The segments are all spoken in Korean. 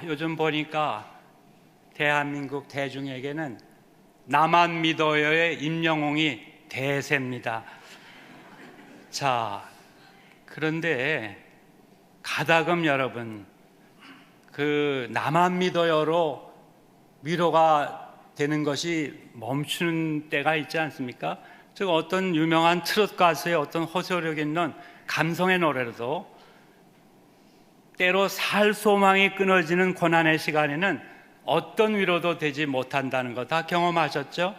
요즘 보니까 대한민국 대중에게는 나만 믿어요의 임영웅이 대세입니다. 자, 그런데 가다금 여러분, 그 나만 믿어요로 위로가 되는 것이 멈추는 때가 있지 않습니까? 즉 어떤 유명한 트로트 가수의 어떤 호소력 있는 감성의 노래로도 때로 살 소망이 끊어지는 고난의 시간에는 어떤 위로도 되지 못한다는 거 다 경험하셨죠?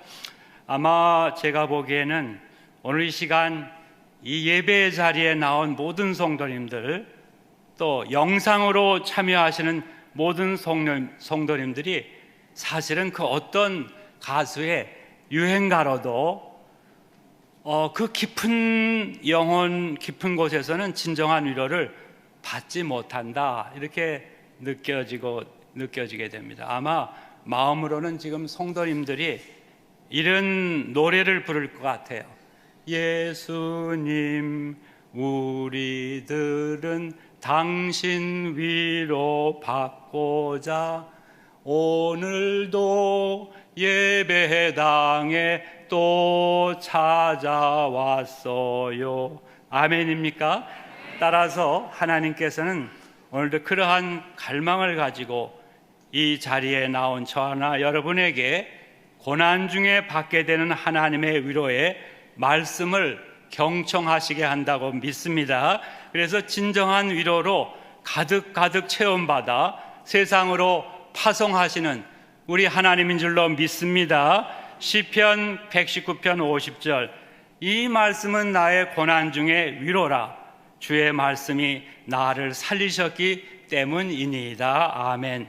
아마 제가 보기에는 오늘 이 시간 이 예배의 자리에 나온 모든 성도님들, 또 영상으로 참여하시는 모든 성도님들이 사실은 그 어떤 가수의 유행가로도 그 깊은 영혼 깊은 곳에서는 진정한 위로를 받지 못한다, 이렇게 느껴지게 됩니다. 아마 마음으로는 지금 성도님들이 이런 노래를 부를 것 같아요. 예수님, 우리들은 당신 위로 받고자 오늘도 예배당에 또 찾아왔어요. 아멘입니까? 따라서 하나님께서는 오늘도 그러한 갈망을 가지고 이 자리에 나온 저나 여러분에게 고난 중에 받게 되는 하나님의 위로의 말씀을 경청하시게 한다고 믿습니다. 그래서 진정한 위로로 가득 체험받아 세상으로 파송하시는 우리 하나님인 줄로 믿습니다. 시편 119편 50절, 이 말씀은 나의 고난 중에 위로라, 주의 말씀이 나를 살리셨기 때문이니이다. 아멘.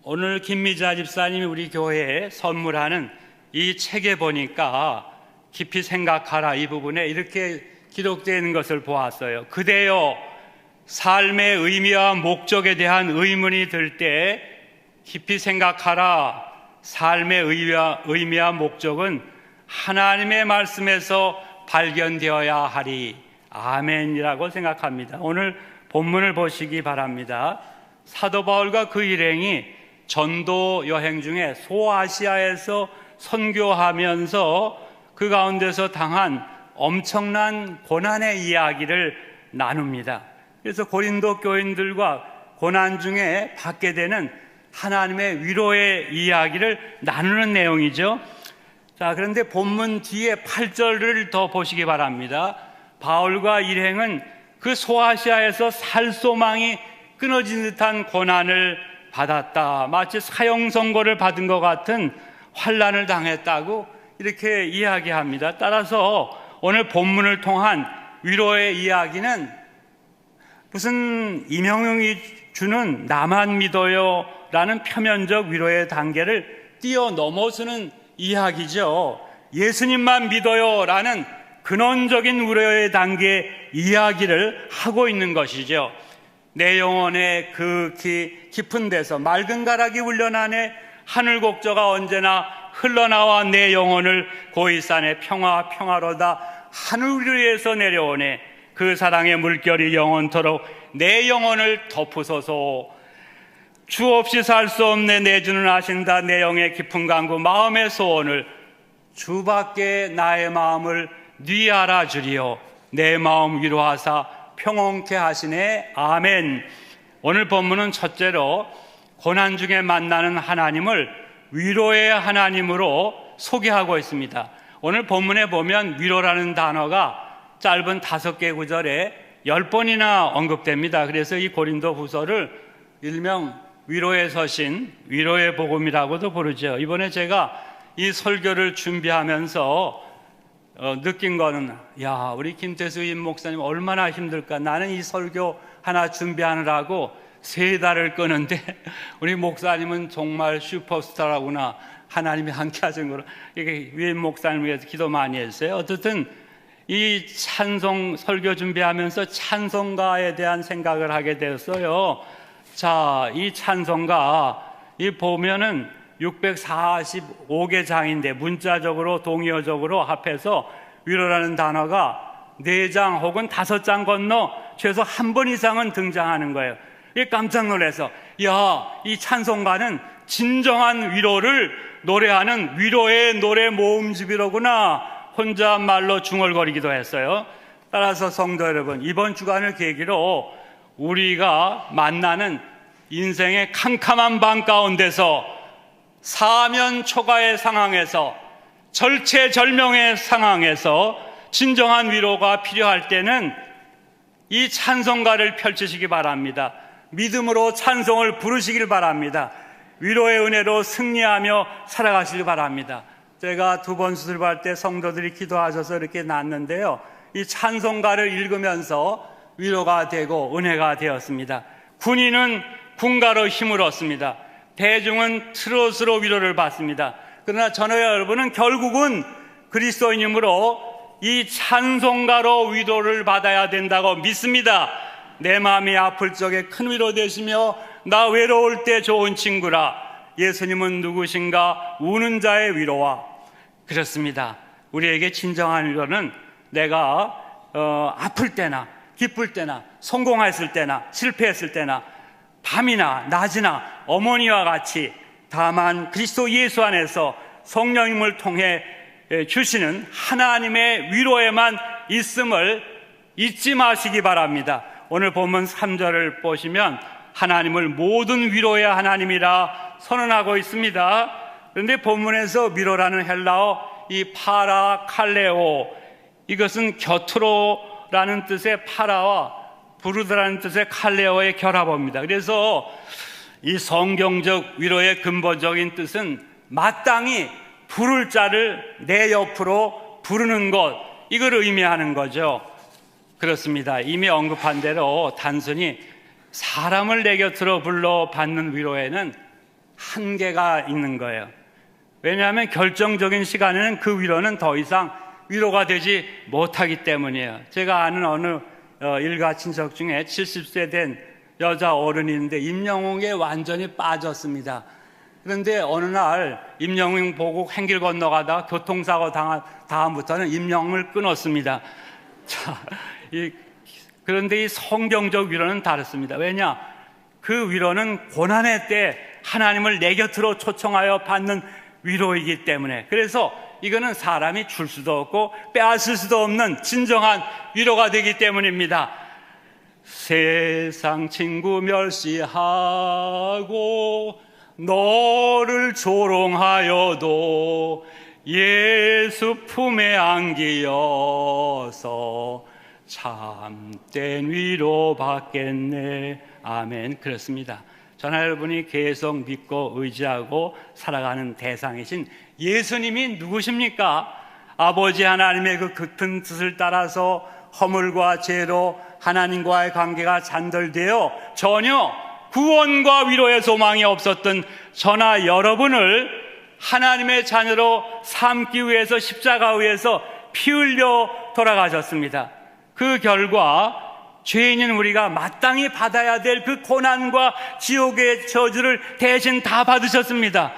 오늘 김미자 집사님이 우리 교회에 선물하는 이 책에 보니까 깊이 생각하라, 이 부분에 이렇게 기록되어 있는 것을 보았어요. 그대여, 삶의 의미와 목적에 대한 의문이 들 때 깊이 생각하라. 삶의 의미와 목적은 하나님의 말씀에서 발견되어야 하리. 아멘이라고 생각합니다. 오늘 본문을 보시기 바랍니다. 사도 바울과 그 일행이 전도 여행 중에 소아시아에서 선교하면서 그 가운데서 당한 엄청난 고난의 이야기를 나눕니다. 그래서 고린도 교인들과 고난 중에 받게 되는 하나님의 위로의 이야기를 나누는 내용이죠. 자, 그런데 본문 뒤에 8절을 더 보시기 바랍니다. 바울과 일행은 그 소아시아에서 살 소망이 끊어진 듯한 고난을 받았다, 마치 사형 선고를 받은 것 같은 환난을 당했다고 이렇게 이야기합니다. 따라서 오늘 본문을 통한 위로의 이야기는 무슨 임영웅이 주는 나만 믿어요 라는 표면적 위로의 단계를 뛰어넘어서는 이야기죠. 예수님만 믿어요 라는 근원적인 위로의 단계 이야기를 하고 있는 것이죠. 내 영혼의 그 깊은 데서 맑은 가락이 울려나네 하늘 곡조가 언제나 흘러나와 내 영혼을 고이산의 평화로다 하늘 위에서 내려오네 그 사랑의 물결이 영원토록 내 영혼을 덮으소서. 주 없이 살 수 없네 내 주는 아신다. 내 영의 깊은 간구 마음의 소원을 주밖에 나의 마음을 네 알아주리요 내 마음 위로하사 평온케 하시네. 아멘. 오늘 본문은 첫째로 고난 중에 만나는 하나님을 위로의 하나님으로 소개하고 있습니다. 오늘 본문에 보면 위로라는 단어가 짧은 5개 구절에 10번이나 언급됩니다. 그래서 이 고린도 후서를 일명 위로의 서신, 위로의 복음이라고도 부르죠. 이번에 제가 이 설교를 준비하면서 느낀 거는, 우리 김태수 임 목사님 얼마나 힘들까. 나는 이 설교 하나 준비하느라고 3달을 끄는데 우리 목사님은 정말 슈퍼스타라구나. 하나님이 함께 하신 거로. 이게 임 목사님을 위해서 기도 많이 했어요. 어쨌든 이 찬송 설교 준비하면서 찬송가에 대한 생각을 하게 되었어요. 자, 이 찬송가 이 보면은 645개 장인데 문자적으로 동의어적으로 합해서 위로라는 단어가 4장 혹은 5장 건너 최소 한 번 이상은 등장하는 거예요. 깜짝 놀라서 이 찬송가는 진정한 위로를 노래하는 위로의 노래 모음집이로구나 혼잣말로 중얼거리기도 했어요. 따라서 성도 여러분, 이번 주간을 계기로 우리가 만나는 인생의 캄캄한 밤 가운데서 사면 초가의 상황에서 절체절명의 상황에서 진정한 위로가 필요할 때는 이 찬송가를 펼치시기 바랍니다. 믿음으로 찬송을 부르시길 바랍니다. 위로의 은혜로 승리하며 살아가시길 바랍니다. 제가 2번 수술할 때 성도들이 기도하셔서 이렇게 났는데요, 이 찬송가를 읽으면서 위로가 되고 은혜가 되었습니다. 군인은 군가로 힘을 얻습니다. 대중은 트롯으로 위로를 받습니다. 그러나 저는 여러분은 결국은 그리스도인이므로 이 찬송가로 위로를 받아야 된다고 믿습니다. 내 마음이 아플 적에 큰 위로 되시며 나 외로울 때 좋은 친구라. 예수님은 누구신가? 우는 자의 위로와. 그렇습니다. 우리에게 진정한 위로는 내가 아플 때나 기쁠 때나 성공했을 때나 실패했을 때나 밤이나 낮이나 어머니와 같이 다만 그리스도 예수 안에서 성령님을 통해 주시는 하나님의 위로에만 있음을 잊지 마시기 바랍니다. 오늘 본문 3절을 보시면 하나님을 모든 위로의 하나님이라 선언하고 있습니다. 그런데 본문에서 위로라는 헬라어 이 파라칼레오, 이것은 곁으로라는 뜻의 파라와 부르다라는 뜻의 칼레오의 결합어입니다. 그래서 이 성경적 위로의 근본적인 뜻은 마땅히 부를 자를 내 옆으로 부르는 것, 이걸 의미하는 거죠. 그렇습니다. 이미 언급한 대로 단순히 사람을 내 곁으로 불러 받는 위로에는 한계가 있는 거예요. 왜냐하면 결정적인 시간에는 그 위로는 더 이상 위로가 되지 못하기 때문이에요. 제가 아는 어느 일가 친척 중에 70세 된 여자 어른이 있는데 임영웅에 완전히 빠졌습니다. 그런데 어느 날 임영웅 보고 횡길 건너가다가 교통사고 당한 다음부터는 임영웅을 끊었습니다. 자, 그런데 이 성경적 위로는 다릅니다. 왜냐? 그 위로는 고난의 때 하나님을 내 곁으로 초청하여 받는 위로이기 때문에, 그래서 이거는 사람이 줄 수도 없고 빼앗을 수도 없는 진정한 위로가 되기 때문입니다. 세상 친구 멸시하고 너를 조롱하여도 예수 품에 안기어서 참된 위로 받겠네. 아멘. 그렇습니다. 저는 여러분이 계속 믿고 의지하고 살아가는 대상이신 예수님이 누구십니까? 아버지 하나님의 그 깊은 뜻을 따라서 허물과 죄로 하나님과의 관계가 잔덜되어 전혀 구원과 위로의 소망이 없었던 저나 여러분을 하나님의 자녀로 삼기 위해서 십자가 위에서 피 흘려 돌아가셨습니다. 그 결과 죄인인 우리가 마땅히 받아야 될 그 고난과 지옥의 저주를 대신 다 받으셨습니다.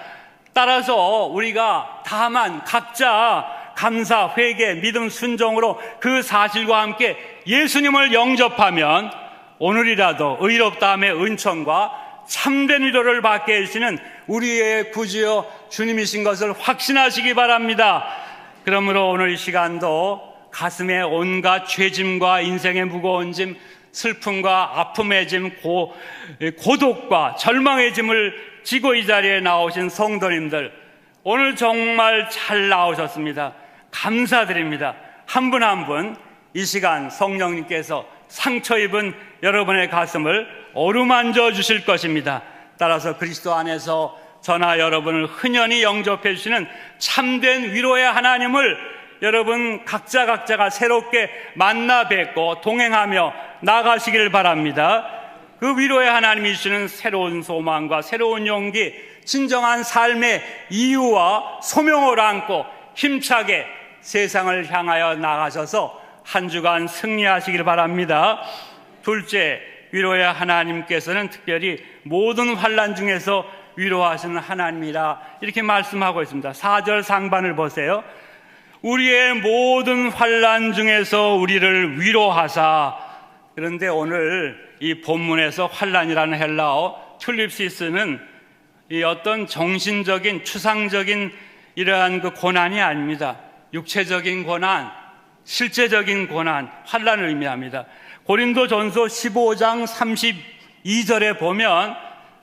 따라서 우리가 다만 각자 감사, 회개, 믿음, 순종으로 그 사실과 함께 예수님을 영접하면 오늘이라도 의롭다함의 은총과 참된 위로를 받게 해주시는 우리의 구주여 주님이신 것을 확신하시기 바랍니다. 그러므로 오늘 이 시간도 가슴에 온갖 죄짐과 인생의 무거운 짐, 슬픔과 아픔의 짐, 고독과 절망의 짐을 지고 이 자리에 나오신 성도님들, 오늘 정말 잘 나오셨습니다. 감사드립니다. 한 분 한 분 이 시간 성령님께서 상처 입은 여러분의 가슴을 어루만져 주실 것입니다. 따라서 그리스도 안에서 저나 여러분을 흔연히 영접해 주시는 참된 위로의 하나님을 여러분 각자가 새롭게 만나 뵙고 동행하며 나가시길 바랍니다. 그 위로의 하나님이 주시는 새로운 소망과 새로운 용기, 진정한 삶의 이유와 소명을 안고 힘차게 세상을 향하여 나가셔서 한 주간 승리하시길 바랍니다. 둘째, 위로의 하나님께서는 특별히 모든 환난 중에서 위로하시는 하나님이라 이렇게 말씀하고 있습니다. 4절 상반을 보세요. 우리의 모든 환난 중에서 우리를 위로하사. 그런데 오늘 이 본문에서 환란이라는 헬라어 툴립시스는 이 어떤 정신적인 추상적인 이러한 그 고난이 아닙니다. 육체적인 고난, 실제적인 고난, 환란을 의미합니다. 고린도전서 15장 32절에 보면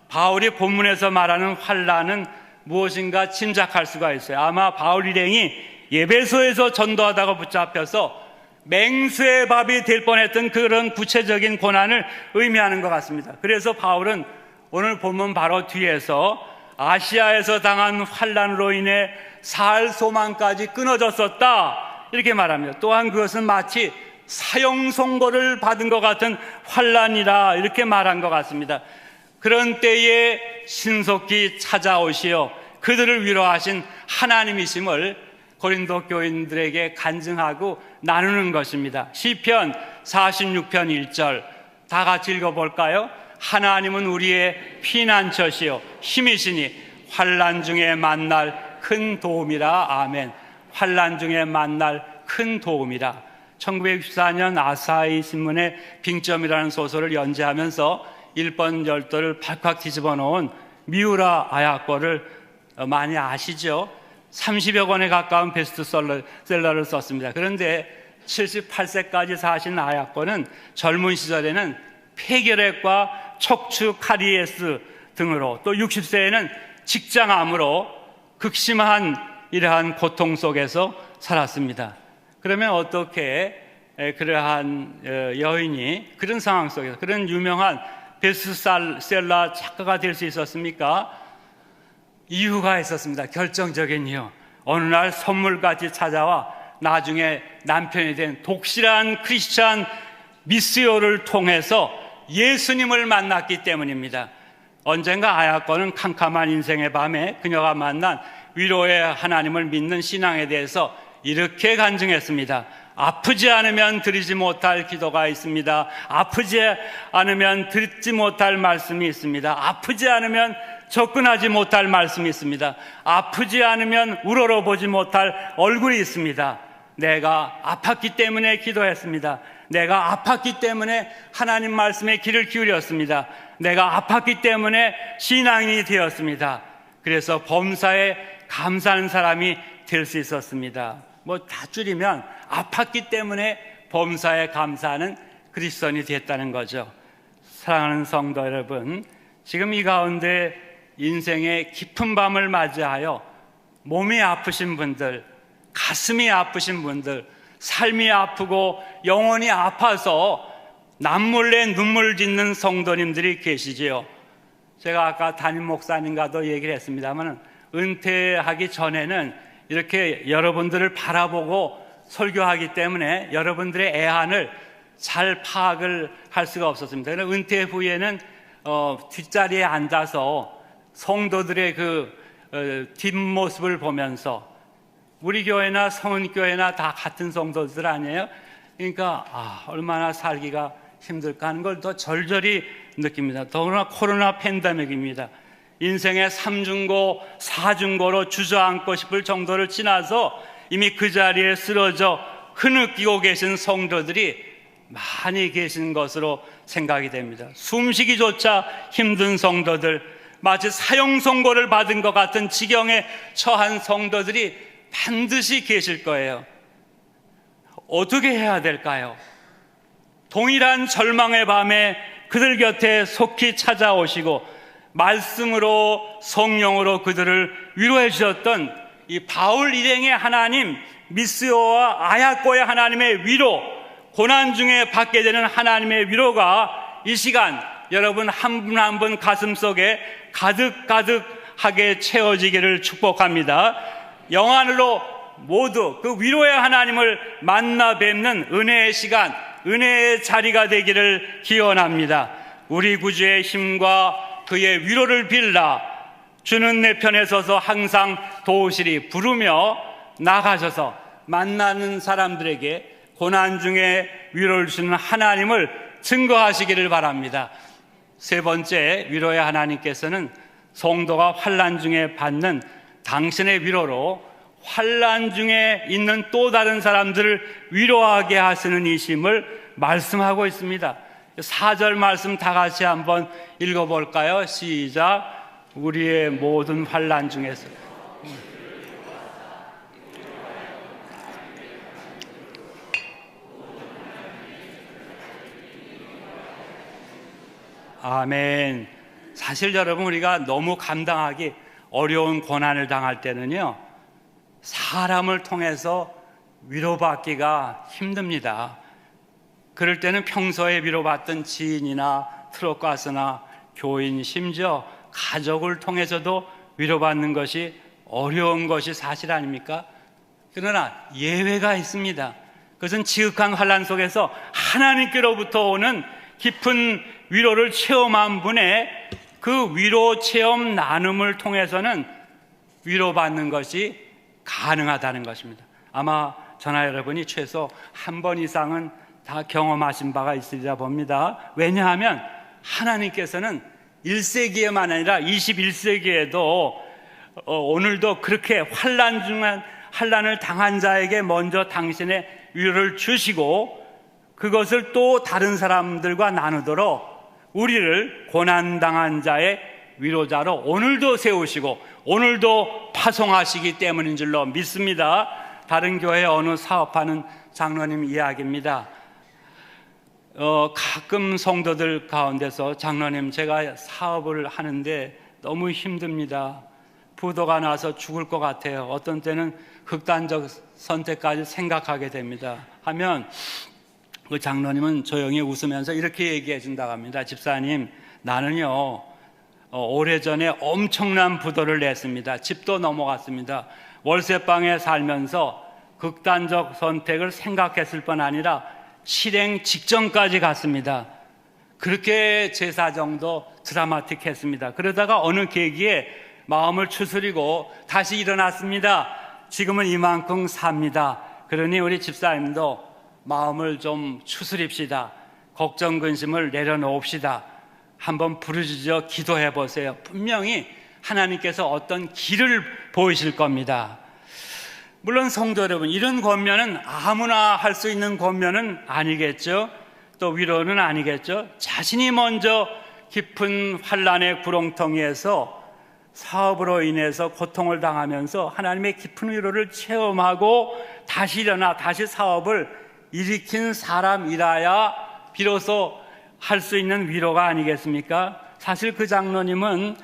바울이 본문에서 말하는 환란은 무엇인가 짐작할 수가 있어요. 아마 바울 일행이 예배소에서 전도하다가 붙잡혀서 맹수의 밥이 될 뻔했던 그런 구체적인 고난을 의미하는 것 같습니다. 그래서 바울은 오늘 본문 바로 뒤에서 아시아에서 당한 환란으로 인해 살 소망까지 끊어졌었다 이렇게 말합니다. 또한 그것은 마치 사형 선고를 받은 것 같은 환란이라 이렇게 말한 것 같습니다. 그런 때에 신속히 찾아오시어 그들을 위로하신 하나님이심을 고린도 교인들에게 간증하고 나누는 것입니다. 시편 46편 1절 다 같이 읽어볼까요? 하나님은 우리의 피난처시요 힘이시니 환난 중에 만날 큰 도움이라. 아멘. 환난 중에 만날 큰 도움이라. 1964년 아사히 신문의 빙점이라는 소설을 연재하면서 일본 열도를 발칵 뒤집어 놓은 미우라 아야코를 많이 아시죠? 30여 권에 가까운 베스트셀러를 썼습니다. 그런데 78세까지 사신 아야코는 젊은 시절에는 폐결핵과 척추 카리에스 등으로 또 60세에는 직장암으로 극심한 이러한 고통 속에서 살았습니다. 그러면 어떻게 그러한 여인이 그런 상황 속에서 그런 유명한 베스트셀러 작가가 될 수 있었습니까? 이유가 있었습니다. 결정적인 이유. 어느 날 선물같이 찾아와 나중에 남편이 된 독실한 크리스찬 미스요를 통해서 예수님을 만났기 때문입니다. 언젠가 아야코는 캄캄한 인생의 밤에 그녀가 만난 위로의 하나님을 믿는 신앙에 대해서 이렇게 간증했습니다. 아프지 않으면 드리지 못할 기도가 있습니다. 아프지 않으면 듣지 못할 말씀이 있습니다. 아프지 않으면 접근하지 못할 말씀이 있습니다. 아프지 않으면 우러러보지 못할 얼굴이 있습니다. 내가 아팠기 때문에 기도했습니다. 내가 아팠기 때문에 하나님 말씀에 귀를 기울였습니다. 내가 아팠기 때문에 신앙인이 되었습니다. 그래서 범사에 감사하는 사람이 될 수 있었습니다. 뭐 다 줄이면 아팠기 때문에 범사에 감사하는 그리스도인이 됐다는 거죠. 사랑하는 성도 여러분, 지금 이 가운데 인생의 깊은 밤을 맞이하여 몸이 아프신 분들, 가슴이 아프신 분들, 삶이 아프고 영혼이 아파서 남몰래 눈물 짓는 성도님들이 계시지요. 제가 아까 담임 목사님과도 얘기를 했습니다만 은퇴하기 전에는 이렇게 여러분들을 바라보고 설교하기 때문에 여러분들의 애환을 잘 파악을 할 수가 없었습니다. 그러나 은퇴 후에는 뒷자리에 앉아서 성도들의 그 뒷모습을 보면서 우리 교회나 성은교회나 다 같은 성도들 아니에요? 그러니까 얼마나 살기가 힘들까 하는 걸 더 절절히 느낍니다. 더구나 코로나 팬데믹입니다. 인생의 3중고, 4중고로 주저앉고 싶을 정도를 지나서 이미 그 자리에 쓰러져 흐느끼고 계신 성도들이 많이 계신 것으로 생각이 됩니다. 숨쉬기조차 힘든 성도들, 마치 사형 선고를 받은 것 같은 지경에 처한 성도들이 반드시 계실 거예요. 어떻게 해야 될까요? 동일한 절망의 밤에 그들 곁에 속히 찾아오시고 말씀으로 성령으로 그들을 위로해 주셨던 이 바울 일행의 하나님 미스요와 아야코의 하나님의 위로, 고난 중에 받게 되는 하나님의 위로가 이 시간 여러분 한 분 한 분 가슴속에 가득가득하게 채워지기를 축복합니다. 영안으로 모두 그 위로의 하나님을 만나 뵙는 은혜의 시간, 은혜의 자리가 되기를 기원합니다. 우리 구주의 힘과 그의 위로를 빌라 주는 내 편에 서서 항상 도우시리 부르며 나가셔서 만나는 사람들에게 고난 중에 위로를 주는 하나님을 증거하시기를 바랍니다. 세 번째, 위로의 하나님께서는 성도가 환난 중에 받는 당신의 위로로 환난 중에 있는 또 다른 사람들을 위로하게 하시는 이심을 말씀하고 있습니다. 4절 말씀 다 같이 한번 읽어볼까요? 시작. 우리의 모든 환난 중에서 아멘. 사실 여러분, 우리가 너무 감당하기 어려운 고난을 당할 때는요, 사람을 통해서 위로받기가 힘듭니다. 그럴 때는 평소에 위로받던 지인이나 트럭 가스나 교인, 심지어 가족을 통해서도 위로받는 것이 어려운 것이 사실 아닙니까? 그러나 예외가 있습니다. 그것은 지극한 환난 속에서 하나님께로부터 오는 깊은 위로를 체험한 분의 그 위로 체험 나눔을 통해서는 위로받는 것이 가능하다는 것입니다. 아마 저나 여러분이 최소 한 번 이상은 다 경험하신 바가 있으리라 봅니다. 왜냐하면 하나님께서는 1세기에만 아니라 21세기에도 오늘도 그렇게 환난을 당한 자에게 먼저 당신의 위로를 주시고, 그것을 또 다른 사람들과 나누도록 우리를 고난당한 자의 위로자로 오늘도 세우시고 오늘도 파송하시기 때문인 줄로 믿습니다. 다른 교회 어느 사업하는 장로님 이야기입니다. 가끔 성도들 가운데서 장로님, 제가 사업을 하는데 너무 힘듭니다. 부도가 나서 죽을 것 같아요. 어떤 때는 극단적 선택까지 생각하게 됩니다. 하면 그 장로님은 조용히 웃으면서 이렇게 얘기해 준다고 합니다. 집사님, 나는요 오래전에 엄청난 부도를 냈습니다. 집도 넘어갔습니다. 월세방에 살면서 극단적 선택을 생각했을 뿐 아니라 실행 직전까지 갔습니다. 그렇게 제 사정도 드라마틱했습니다. 그러다가 어느 계기에 마음을 추스리고 다시 일어났습니다. 지금은 이만큼 삽니다. 그러니 우리 집사님도 마음을 좀 추스립시다. 걱정 근심을 내려놓읍시다. 한번 부르짖어 기도해 보세요. 분명히 하나님께서 어떤 길을 보이실 겁니다. 물론 성도 여러분, 이런 권면은 아무나 할 수 있는 권면은 아니겠죠. 또 위로는 아니겠죠. 자신이 먼저 깊은 환난의 구렁텅이에서 사업으로 인해서 고통을 당하면서 하나님의 깊은 위로를 체험하고 다시 일어나 다시 사업을 일으킨 사람이라야 비로소 할 수 있는 위로가 아니겠습니까? 사실 그 장로님은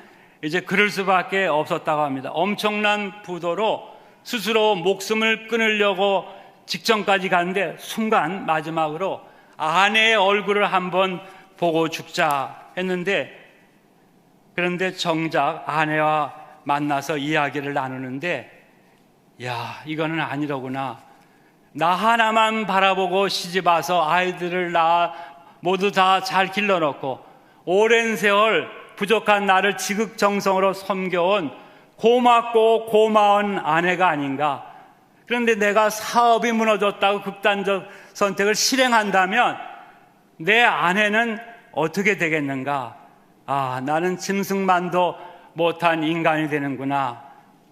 이제 그럴 수밖에 없었다고 합니다. 엄청난 부도로 스스로 목숨을 끊으려고 직전까지 갔는데 순간 마지막으로 아내의 얼굴을 한번 보고 죽자 했는데, 그런데 정작 아내와 만나서 이야기를 나누는데, 야, 이거는 아니로구나. 나 하나만 바라보고 시집와서 아이들을 낳아 모두 다 잘 길러놓고 오랜 세월 부족한 나를 지극정성으로 섬겨온 고맙고 고마운 아내가 아닌가. 그런데 내가 사업이 무너졌다고 극단적 선택을 실행한다면 내 아내는 어떻게 되겠는가. 아, 나는 짐승만도 못한 인간이 되는구나.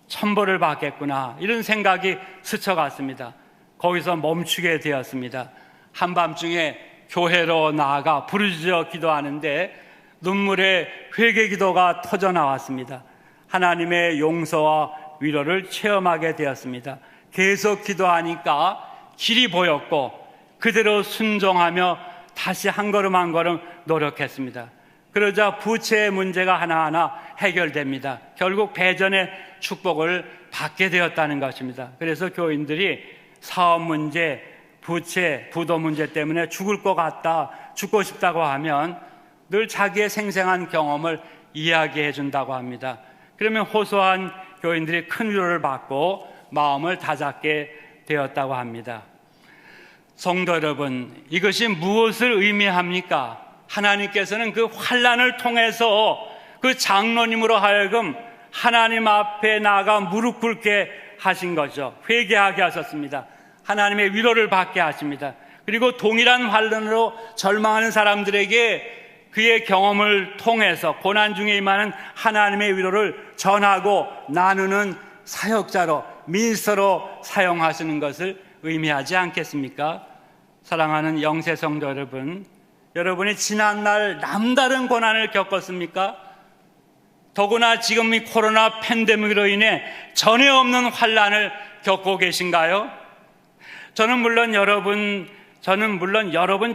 천벌을 받겠구나. 이런 생각이 스쳐갔습니다. 거기서 멈추게 되었습니다. 한밤중에 교회로 나아가 부르짖어 기도하는데 눈물의 회개 기도가 터져 나왔습니다. 하나님의 용서와 위로를 체험하게 되었습니다. 계속 기도하니까 길이 보였고 그대로 순종하며 다시 한 걸음 한 걸음 노력했습니다. 그러자 부채의 문제가 하나하나 해결됩니다. 결국 배전의 축복을 받게 되었다는 것입니다. 그래서 교인들이 사업 문제, 부채, 부도 문제 때문에 죽을 것 같다, 죽고 싶다고 하면 늘 자기의 생생한 경험을 이야기해 준다고 합니다. 그러면 호소한 교인들이 큰 위로를 받고 마음을 다잡게 되었다고 합니다. 성도 여러분, 이것이 무엇을 의미합니까? 하나님께서는 그 환난을 통해서 그 장로님으로 하여금 하나님 앞에 나아가 무릎 꿇게 하신 거죠. 회개하게 하셨습니다. 하나님의 위로를 받게 하십니다. 그리고 동일한 환난으로 절망하는 사람들에게 그의 경험을 통해서 고난 중에 임하는 하나님의 위로를 전하고 나누는 사역자로, 민서로 사용하시는 것을 의미하지 않겠습니까? 사랑하는 영세성도 여러분, 여러분이 지난날 남다른 고난을 겪었습니까? 더구나 지금 이 코로나 팬데믹으로 인해 전에 없는 환난을 겪고 계신가요? 저는 물론 여러분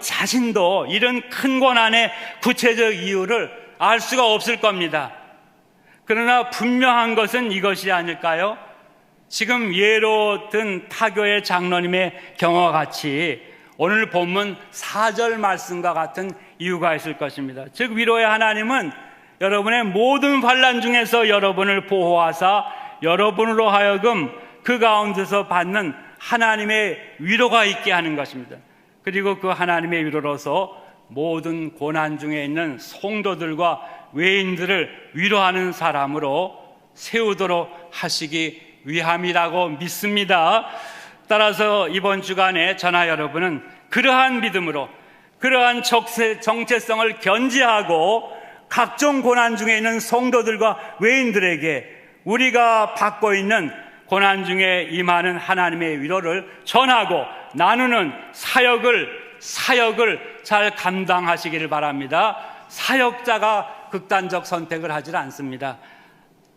자신도 이런 큰 고난의 구체적 이유를 알 수가 없을 겁니다. 그러나 분명한 것은 이것이 아닐까요? 지금 예로 든 타교의 장로님의 경우와 같이 오늘 본문 4절 말씀과 같은 이유가 있을 것입니다. 즉 위로의 하나님은 여러분의 모든 환난 중에서 여러분을 보호하사 여러분으로 하여금 그 가운데서 받는 하나님의 위로가 있게 하는 것입니다. 그리고 그 하나님의 위로로서 모든 고난 중에 있는 성도들과 외인들을 위로하는 사람으로 세우도록 하시기 위함이라고 믿습니다. 따라서 이번 주간에 저나 여러분은 그러한 믿음으로 그러한 정체성을 견지하고 각종 고난 중에 있는 성도들과 외인들에게 우리가 받고 있는 고난 중에 임하는 하나님의 위로를 전하고 나누는 사역을 잘 감당하시기를 바랍니다. 사역자가 극단적 선택을 하질 않습니다.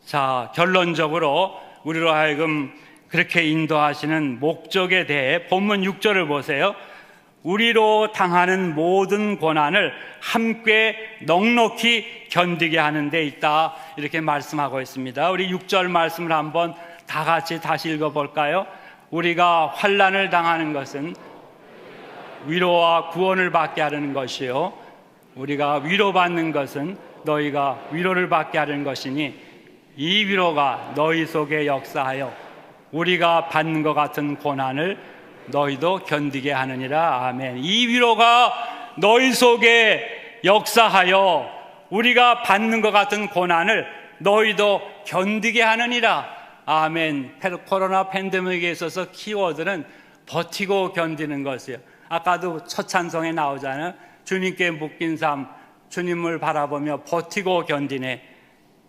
자, 결론적으로 우리로 하여금 그렇게 인도하시는 목적에 대해 본문 6절을 보세요. 우리로 당하는 모든 고난을 함께 넉넉히 견디게 하는 데 있다, 이렇게 말씀하고 있습니다. 우리 6절 말씀을 한번 다 같이 다시 읽어볼까요? 우리가 환난을 당하는 것은 위로와 구원을 받게 하려는 것이요, 우리가 위로받는 것은 너희가 위로를 받게 하려는 것이니 이 위로가 너희 속에 역사하여 우리가 받는 것 같은 고난을 너희도 견디게 하느니라. 아멘. 이 위로가 너희 속에 역사하여 우리가 받는 것 같은 고난을 너희도 견디게 하느니라. 아멘. 코로나 팬데믹에 있어서 키워드는 버티고 견디는 것이에요. 아까도 첫 찬송에 나오잖아요. 주님께 묶인 삶, 주님을 바라보며 버티고 견디네.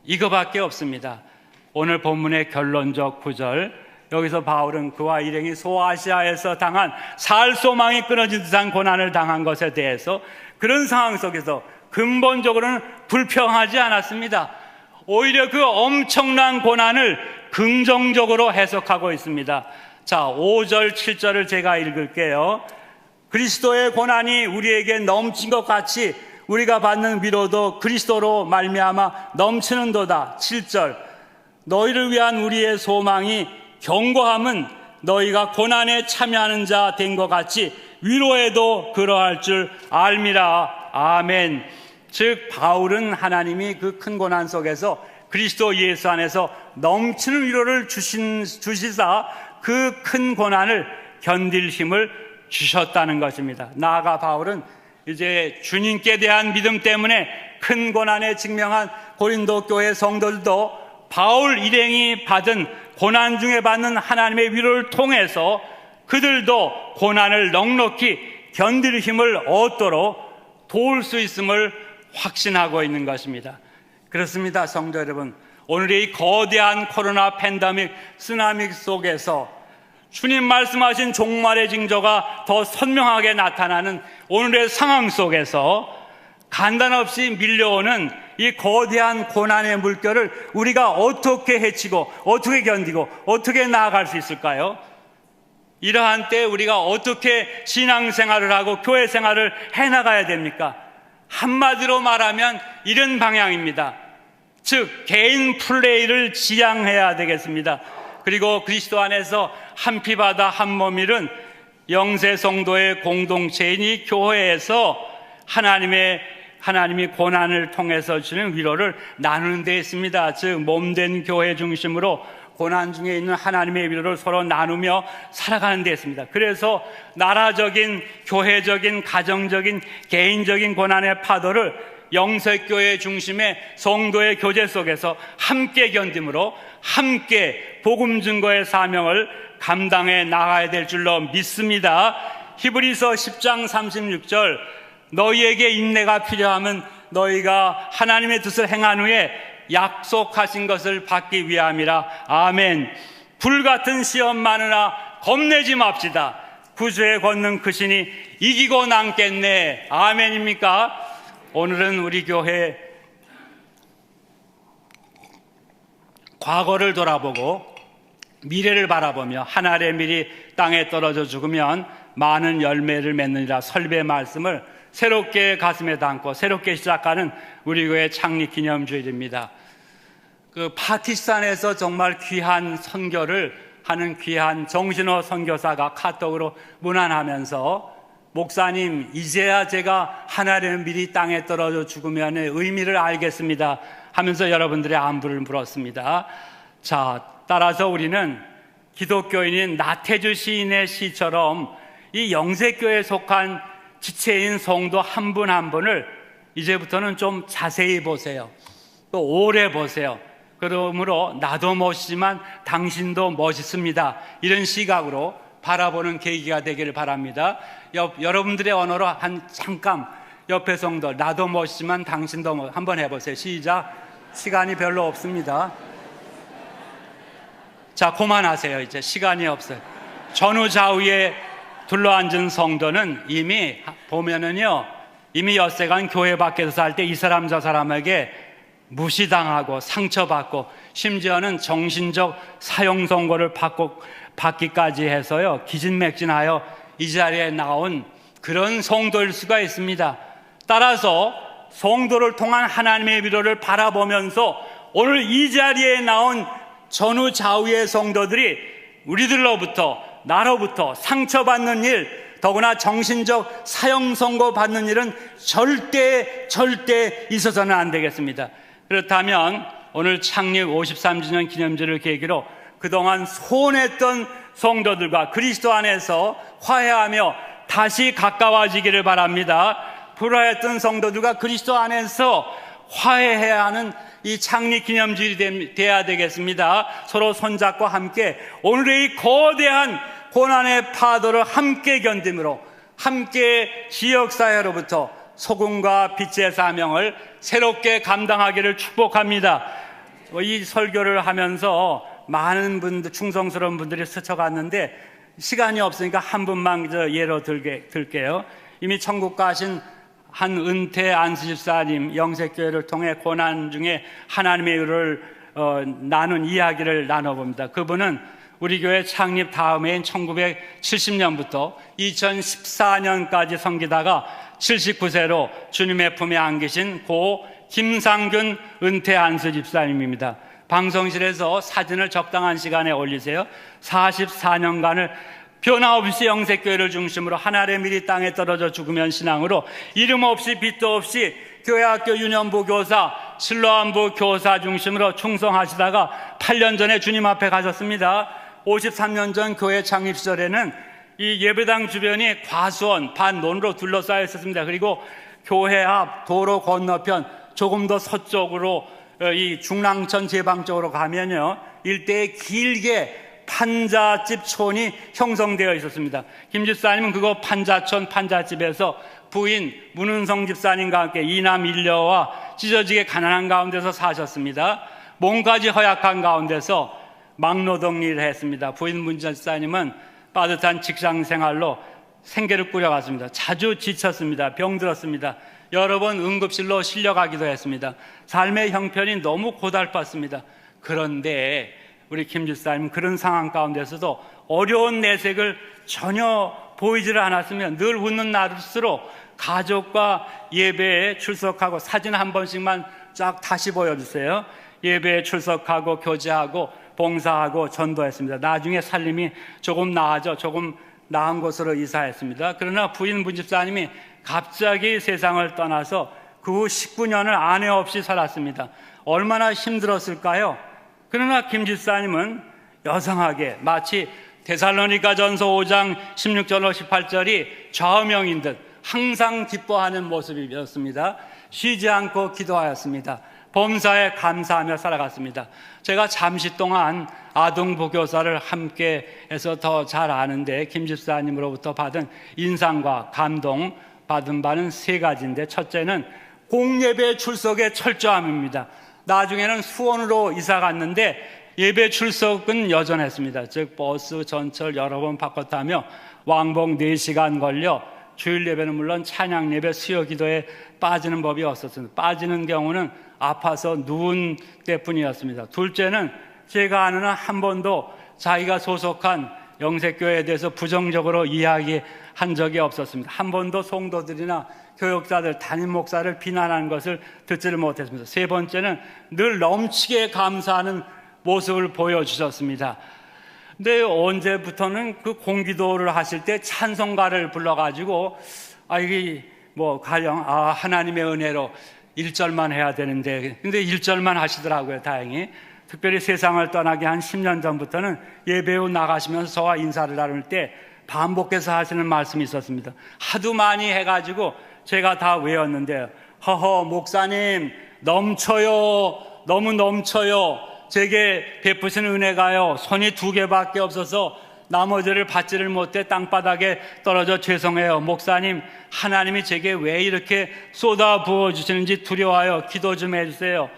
이거밖에 없습니다. 오늘 본문의 결론적 구절, 여기서 바울은 그와 일행이 소아시아에서 당한 살 소망이 끊어진 듯한 고난을 당한 것에 대해서 그런 상황 속에서 근본적으로는 불평하지 않았습니다. 오히려 그 엄청난 고난을 긍정적으로 해석하고 있습니다. 자, 5절, 7절을 제가 읽을게요. 그리스도의 고난이 우리에게 넘친 것 같이 우리가 받는 위로도 그리스도로 말미암아 넘치는도다. 7절, 너희를 위한 우리의 소망이 견고함은 너희가 고난에 참여하는 자 된 것 같이 위로에도 그러할 줄 알미라. 아멘. 즉 바울은 하나님이 그 큰 고난 속에서 그리스도 예수 안에서 넘치는 위로를 주시사 그 큰 고난을 견딜 힘을 주셨다는 것입니다. 나아가 바울은 이제 주님께 대한 믿음 때문에 큰 고난에 직면한 고린도 교회 성도들도 바울 일행이 받은 고난 중에 받는 하나님의 위로를 통해서 그들도 고난을 넉넉히 견딜 힘을 얻도록 도울 수 있음을 확신하고 있는 것입니다. 그렇습니다, 성도 여러분. 오늘의 이 거대한 코로나 팬데믹 쓰나미 속에서 주님 말씀하신 종말의 징조가 더 선명하게 나타나는 오늘의 상황 속에서 간단 없이 밀려오는 이 거대한 고난의 물결을 우리가 어떻게 헤치고 어떻게 견디고 어떻게 나아갈 수 있을까요? 이러한 때 우리가 어떻게 신앙생활을 하고 교회 생활을 해나가야 됩니까? 한마디로 말하면 이런 방향입니다. 즉 개인 플레이를 지향해야 되겠습니다. 그리고 그리스도 안에서 한 피바다 한 몸이른 영세 성도의 공동체인 이 교회에서 하나님이 고난을 통해서 주는 위로를 나누는 데 있습니다. 즉 몸된 교회 중심으로 고난 중에 있는 하나님의 위로를 서로 나누며 살아가는 데 있습니다. 그래서 나라적인, 교회적인, 가정적인, 개인적인 고난의 파도를 영세교회 중심의 성도의 교제 속에서 함께 견딤으로 함께 복음 증거의 사명을 감당해 나가야 될 줄로 믿습니다. 히브리서 10장 36절, 너희에게 인내가 필요하면 너희가 하나님의 뜻을 행한 후에 약속하신 것을 받기 위함이라. 아멘. 불같은 시험 많으나 겁내지 맙시다. 구주의 권능 크시니 이기고 남겠네. 아멘입니까? 오늘은 우리 교회 과거를 돌아보고 미래를 바라보며 한 알의 밀이 땅에 떨어져 죽으면 많은 열매를 맺느니라 설교의 말씀을 새롭게 가슴에 담고 새롭게 시작하는 우리 교회 창립 기념주일입니다. 그 파키스탄에서 정말 귀한 선교를 하는 귀한 정신호 선교사가 카톡으로 문안하면서 목사님, 이제야 제가 하나님의 밀이 땅에 떨어져 죽으면의 의미를 알겠습니다 하면서 여러분들의 안부를 물었습니다. 자, 따라서 우리는 기독교인인 나태주 시인의 시처럼 이 영세교회에 속한 지체인 성도 한 분 한 분을 이제부터는 좀 자세히 보세요. 또 오래 보세요. 그러므로 나도 멋지지만 당신도 멋있습니다. 이런 시각으로 바라보는 계기가 되기를 바랍니다. 여러분들의 언어로 잠깐 옆에 성도 나도 멋지지만 당신도 한번 해보세요. 시작. 시간이 별로 없습니다. 자, 그만하세요. 이제 시간이 없어요. 전후 좌우에 둘러앉은 성도는 이미 보면은요, 이미 엿새간 교회 밖에서 살 때 이 사람 저 사람에게 무시당하고 상처받고 심지어는 정신적 사형 선고를 받기까지 해서요, 기진맥진하여 이 자리에 나온 그런 성도일 수가 있습니다. 따라서 성도를 통한 하나님의 위로를 바라보면서 오늘 이 자리에 나온 전후 좌우의 성도들이 우리들로부터, 나로부터 상처받는 일, 더구나 정신적 사형 선고 받는 일은 절대 있어서는 안 되겠습니다. 그렇다면 오늘 창립 53주년 기념주를 계기로 그동안 소원했던 성도들과 그리스도 안에서 화해하며 다시 가까워지기를 바랍니다. 불화했던 성도들과 그리스도 안에서 화해해야 하는 이 창립 기념주일이 돼야 되겠습니다. 서로 손잡고 함께 오늘의 이 거대한 고난의 파도를 함께 견딤으로 함께 지역사회로부터 소금과 빛의 사명을 새롭게 감당하기를 축복합니다. 이 설교를 하면서 많은 분들, 충성스러운 분들이 스쳐갔는데 시간이 없으니까 한 분만 예로 들게요. 이미 천국 가신 한 은퇴 안수집사님 영세교회를 통해 고난 중에 하나님의 의를 나눈 이야기를 나눠봅니다. 그분은 우리 교회 창립 다음해인 1970년부터 2014년까지 섬기다가 79세로 주님의 품에 안기신 고 김상균 은퇴 안수 집사님입니다. 방송실에서 사진을 적당한 시간에 올리세요. 44년간을 변화없이 영세교회를 중심으로 하나님의 밀이 땅에 떨어져 죽으면 신앙으로 이름 없이 빛도 없이 교회학교 유년부 교사, 실로암부 교사 중심으로 충성하시다가 8년 전에 주님 앞에 가셨습니다. 53년 전 교회 창립 시절에는 이 예배당 주변이 과수원, 반논으로 둘러싸여 있었습니다. 그리고 교회 앞 도로 건너편 조금 더 서쪽으로 이 중랑천 제방 쪽으로 가면요, 일대에 길게 판잣집촌이 형성되어 있었습니다. 김 집사님은 그거 판잣집에서 부인 문은성 집사님과 함께 이남 일녀와 찢어지게 가난한 가운데서 사셨습니다. 몸까지 허약한 가운데서 막노동 일을 했습니다. 부인 문 집사님은 빠듯한 직장 생활로 생계를 꾸려갔습니다. 자주 지쳤습니다. 병들었습니다. 여러 번 응급실로 실려가기도 했습니다. 삶의 형편이 너무 고달팠습니다. 그런데 우리 김 집사님은 그런 상황 가운데서도 어려운 내색을 전혀 보이지를 않았으면 늘 웃는 날수록 가족과 예배에 출석하고 사진 한 번씩만 쫙 다시 보여주세요. 예배에 출석하고 교제하고 봉사하고 전도했습니다. 나중에 살림이 조금 나은 곳으로 이사했습니다. 그러나 부인 문 집사님이 갑자기 세상을 떠나서 그 후 19년을 아내 없이 살았습니다. 얼마나 힘들었을까요? 그러나 김 집사님은 여성하게 마치 데살로니가전서 5장 16절로 18절이 좌우명인 듯 항상 기뻐하는 모습이었습니다. 쉬지 않고 기도하였습니다. 범사에 감사하며 살아갔습니다. 제가 잠시 동안 아동부교사를 함께 해서 더 잘 아는데 김 집사님으로부터 받은 인상과 감동 받은 바는 세 가지인데, 첫째는 공예배 출석의 철저함입니다. 나중에는 수원으로 이사 갔는데 예배 출석은 여전했습니다. 즉 버스, 전철 여러 번 바꿨다며 왕복 4시간 걸려 주일 예배는 물론 찬양 예배, 수요 기도에 빠지는 법이 없었습니다. 빠지는 경우는 아파서 누운 때뿐이었습니다. 둘째는 제가 아는 한 한 번도 자기가 소속한 영색교회에 대해서 부정적으로 이야기한 적이 없었습니다. 한 번도 성도들이나 교역자들, 담임 목사를 비난하는 것을 듣지를 못했습니다. 세 번째는 늘 넘치게 감사하는 모습을 보여주셨습니다. 근데 언제부터는 그 공기도를 하실 때 찬송가를 불러가지고 이게 가령 하나님의 은혜로 1절만 해야 되는데, 근데 1절만 하시더라고요. 다행히. 특별히 세상을 떠나기 한 10년 전부터는 예배 후 나가시면서 저와 인사를 나눌 때 반복해서 하시는 말씀이 있었습니다. 하도 많이 해가지고 제가 다 외웠는데요. 허허 목사님 넘쳐요, 너무 넘쳐요. 제게 베푸신 은혜가요 손이 2개밖에 없어서 나머지를 받지를 못해 땅바닥에 떨어져 죄송해요. 목사님, 하나님이 제게 왜 이렇게 쏟아 부어주시는지 두려워요. 기도 좀 해주세요.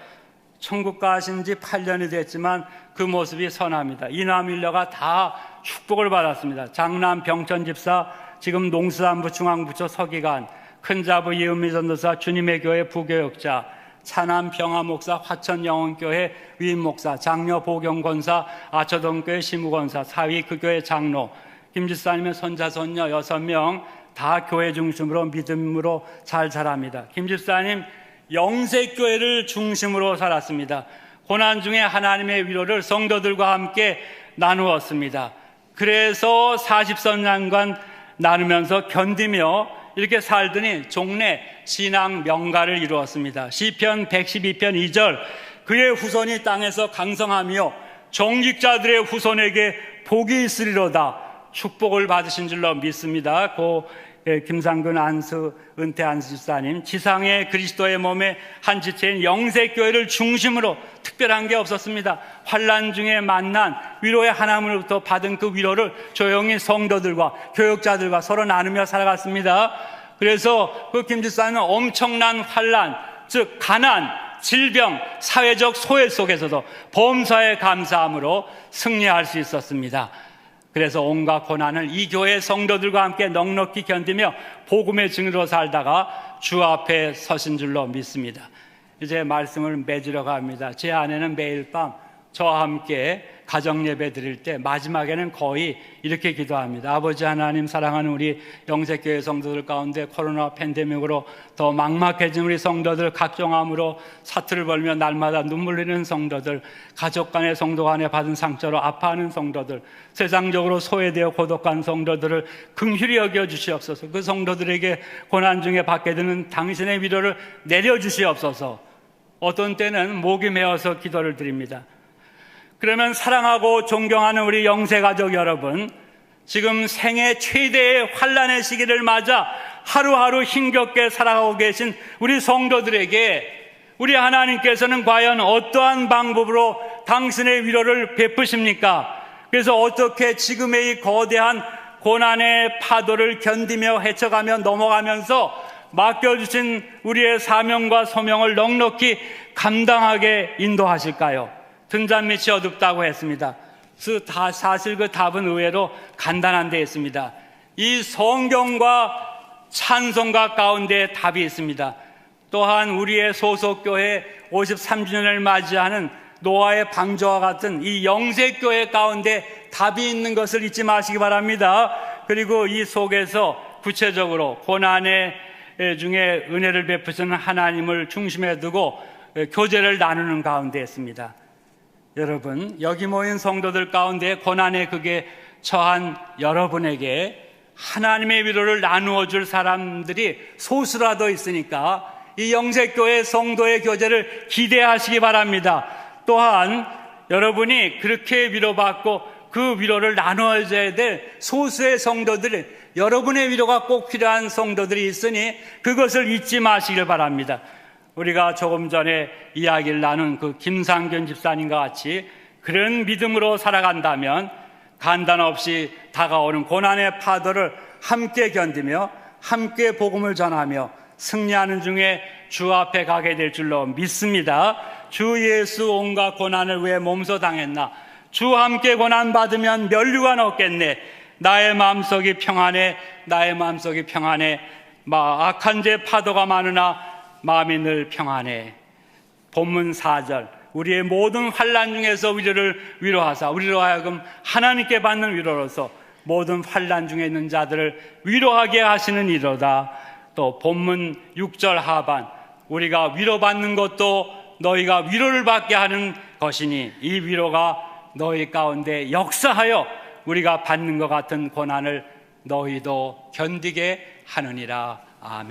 천국 가신 지 8년이 됐지만 그 모습이 선합니다. 이남일녀가 다 축복을 받았습니다. 장남 병천 집사, 지금 농수산부 중앙부처 서기관, 큰자부 이은미 전도사, 주님의 교회 부교역자, 차남 병화 목사, 화천 영원교회 위임 목사, 장녀 보경 권사, 아처동교회 시무권사, 사위 그 교회 장로, 김 집사님의 손자 손녀 6명 다 교회 중심으로 믿음으로 잘 자랍니다. 김 집사님 영색교회를 중심으로 살았습니다. 고난 중에 하나님의 위로를 성도들과 함께 나누었습니다. 그래서 40선년간 나누면서 견디며 이렇게 살더니 종래 신앙 명가를 이루었습니다. 시편 112편 2절, 그의 후손이 땅에서 강성하며 정직자들의 후손에게 복이 있으리로다. 축복을 받으신 줄로 믿습니다. 김상근 은퇴 안수 집사님, 지상의 그리스도의 몸의 한 지체인 영색교회를 중심으로 특별한 게 없었습니다. 환난 중에 만난 위로의 하나님으로부터 받은 그 위로를 조용히 성도들과 교역자들과 서로 나누며 살아갔습니다. 그래서 그 김 집사님은 엄청난 환난, 즉 가난, 질병, 사회적 소외 속에서도 범사에 감사함으로 승리할 수 있었습니다. 그래서 온갖 고난을 이 교회 성도들과 함께 넉넉히 견디며 복음의 증인으로 살다가 주 앞에 서신 줄로 믿습니다. 이제 말씀을 맺으러 갑니다. 제 아내는 매일 밤 저와 함께 가정 예배 드릴 때 마지막에는 거의 이렇게 기도합니다. 아버지 하나님, 사랑하는 우리 영색교회 성도들 가운데 코로나 팬데믹으로 더 막막해진 우리 성도들, 각종암으로 사투를 벌며 날마다 눈물 흘리는 성도들, 가족 간의 성도 간에 받은 상처로 아파하는 성도들, 세상적으로 소외되어 고독한 성도들을 긍휼히 여겨주시옵소서. 그 성도들에게 고난 중에 받게 되는 당신의 위로를 내려주시옵소서. 어떤 때는 목이 메어서 기도를 드립니다. 그러면 사랑하고 존경하는 우리 영세가족 여러분, 지금 생애 최대의 환난의 시기를 맞아 하루하루 힘겹게 살아가고 계신 우리 성도들에게 우리 하나님께서는 과연 어떠한 방법으로 당신의 위로를 베푸십니까? 그래서 어떻게 지금의 이 거대한 고난의 파도를 견디며 헤쳐가며 넘어가면서 맡겨주신 우리의 사명과 소명을 넉넉히 감당하게 인도하실까요? 등잔 밑이 어둡다고 했습니다. 사실 그 답은 의외로 간단한 데 있습니다. 이 성경과 찬송가 가운데 답이 있습니다. 또한 우리의 소속교회 53주년을 맞이하는 노아의 방주와 같은 이 영색교회 가운데 답이 있는 것을 잊지 마시기 바랍니다. 그리고 이 속에서 구체적으로 고난의 중에 은혜를 베푸시는 하나님을 중심에 두고 교제를 나누는 가운데 있습니다. 여러분, 여기 모인 성도들 가운데 고난의 극에 처한 여러분에게 하나님의 위로를 나누어 줄 사람들이 소수라도 있으니까 이 영색교회 성도의 교제를 기대하시기 바랍니다. 또한 여러분이 그렇게 위로받고 그 위로를 나누어줘야 될 소수의 성도들, 여러분의 위로가 꼭 필요한 성도들이 있으니 그것을 잊지 마시길 바랍니다. 우리가 조금 전에 이야기를 나눈 그 김상균 집사님과 같이 그런 믿음으로 살아간다면 간단 없이 다가오는 고난의 파도를 함께 견디며 함께 복음을 전하며 승리하는 중에 주 앞에 가게 될 줄로 믿습니다. 주 예수 온갖 고난을 왜 몸소 당했나? 주 함께 고난 받으면 면류관 없겠네. 나의 마음속이 평안해. 나의 마음속이 평안해. 악한 죄 파도가 많으나 마음이 늘 평안해. 본문 4절, 우리의 모든 환난 중에서 우리를 위로하사 우리로 하여금 하나님께 받는 위로로서 모든 환난 중에 있는 자들을 위로하게 하시는 이로다. 또 본문 6절 하반, 우리가 위로받는 것도 너희가 위로를 받게 하는 것이니 이 위로가 너희 가운데 역사하여 우리가 받는 것 같은 고난을 너희도 견디게 하느니라. 아멘.